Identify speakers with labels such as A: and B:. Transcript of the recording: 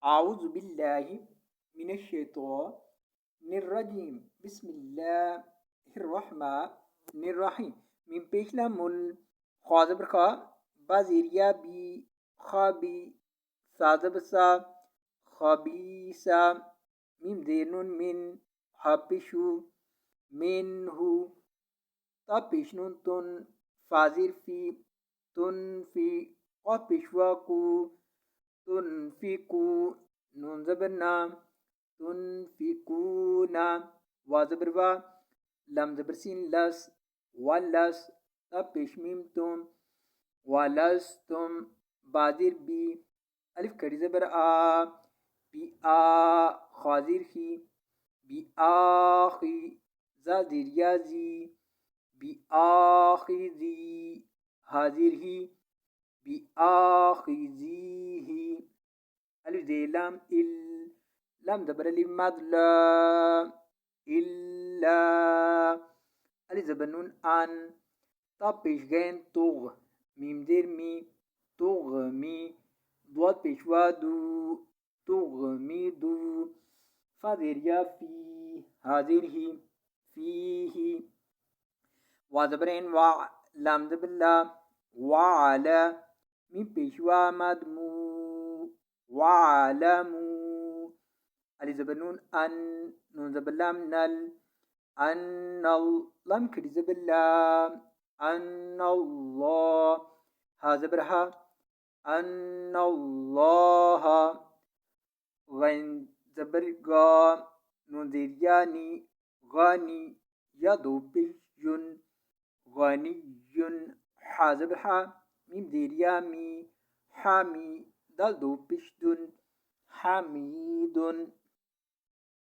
A: أعوذ بالله من الشيطان الرجيم. بسم الله الرحمن الرحيم. من بيشلا مل خاطبركا بازيريا بي خابي سادبسا خبيسا ميم دينون من حبشو منه طبشنون تن فازير في تن في قبشواكو تنفقوا نون زبرنا تنفقونا وزبروا لم زبرسين لس ولس تبش ميمتم ولستم بادر بي ألف كري زبر بي خازير خي بي آخي زادر يازي بي آخذي هازير هي بآخذيه ألف دي لام لام دبر مد لا إلا ألف زبنون أن طبش غين توغ ميم دير مي توغ مي دوات بيشوا دو توغ مي دو فادير يا في هذه فيه وزبرين لام دبر لا وعلى من بيشوا مدمو وعلموا علي زبنون أن نون زبلام نل أن لم كري زبلام أن الله ها زبرها أن الله غين زبرغا نون زيرياني غاني يدو بيجن غني حازب ميم ديريامي حامي دلدو بشدن حميد